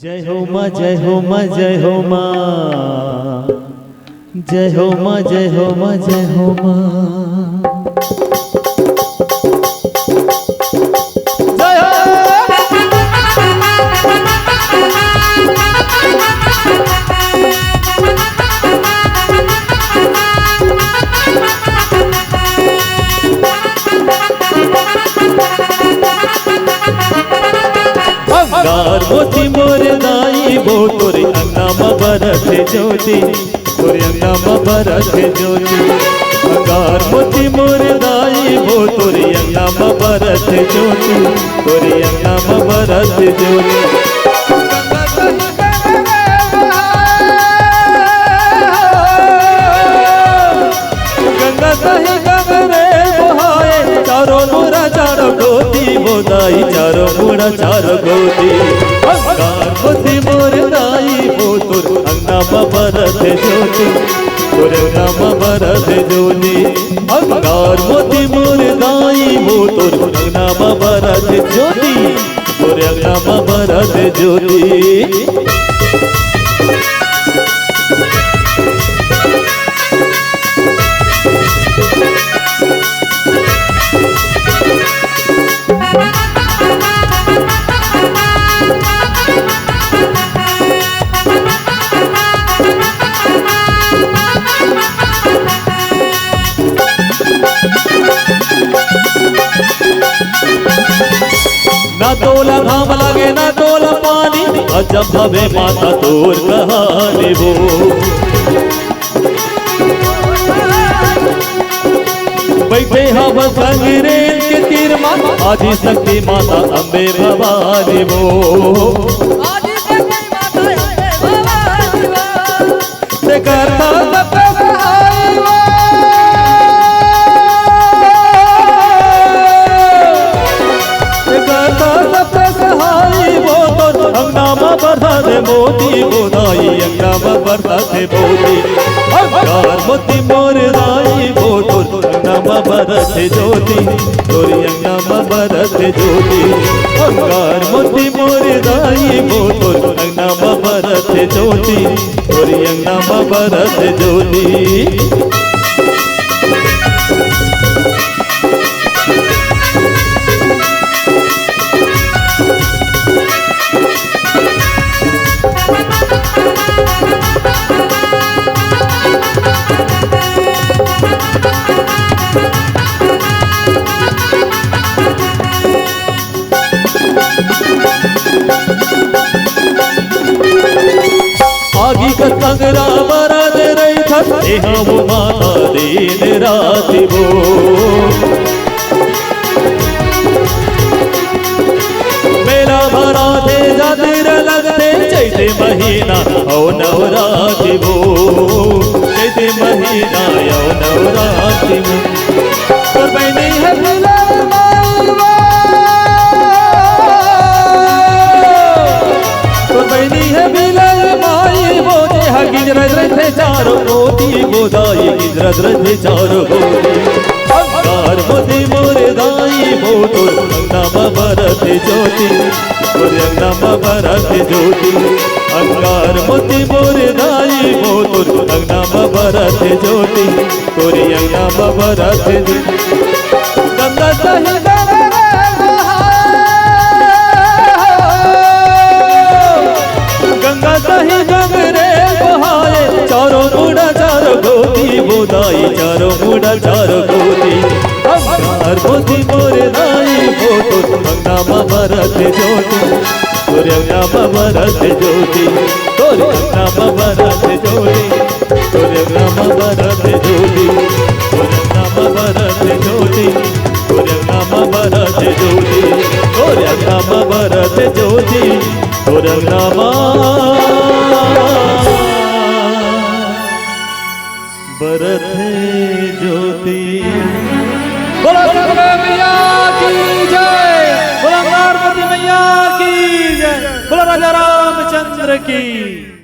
जय हो माँ जय हो माँ जय हो माँ जय हो माँ जय हो माँ जय हो माँ जय हो। अंगार मोती मोर दाई वो तोरे अंगा में बरत ज्योति तोरे अंगा में बरत ज्योति अंगार मोती मोर दाई वो तोरे अंगा में बरत ज्योति तोरे अंगा में बरत ज्योति गंगा सही गंगरे बहाए चारों मुरा चारों गोदी बोदाई चारों मुरा चारों गोदी अंगार मोती मोर दाई वो तोर अंगा में बरत ज्योति तोर अंगा में बरत ज्योति अंगार मोती मोर दाई वो तोर अंगा में बरत ज्योति तोर अंगा में बरत ज्योति। ना तोला घाम लगे ना तोला पानी अजब भवे माता तोर कहानी वो बैठे हव संगरेल के तीर माँ आदि शक्ति माता अम्बे भवानी वो से करता मोती बोदाई अंगा में बरत मोती अंगार मोती मोर दाई वो तोर अंगा में बरत ज्योति तोर अंगा में बरत ज्योति अंगार मोती मोर दाई वो तोर अंगा में बरत ज्योति तोर अंगा में बरत ज्योति। आगी का संगरा बरद रही था वो माता दिन रात वो मेला भरा थे जाते लगते चैते महीना औ नवरात वो चैते महीना औ नवरात वो और मैंने है गिजरत चारों मोती बोदाई गिजरत चारों मोती अंगार मोती मोर दाई वो तोर अंगा में बरत ज्योति तोर अंगा में बरत ज्योति अंगार मोती मोर दाई वो तोर अंगा में बरत ज्योति तोर अंगा में बरत गंगा सही गंगा सही गंगरे चारों मुड़ा चारों गोदी बोदाई चारों मुड़ा चारों गोदी अंगार मोती मोर दाई वो तोर अंगा में बरत ज्योति तोर अंगा में बरत ज्योति तोर अंगा में बरत ज्योति तोर अंगा में बरत ज्योति तोर अंगा में बरत ज्योति तोर अंगा में बरत ज्योति तोर अंगा में बरत ज्योति तोर अंगा बरत ज्योति। बोला मैया की जय, बोला पार्वती मैया की जय, बोला राजा रामचंद्र की।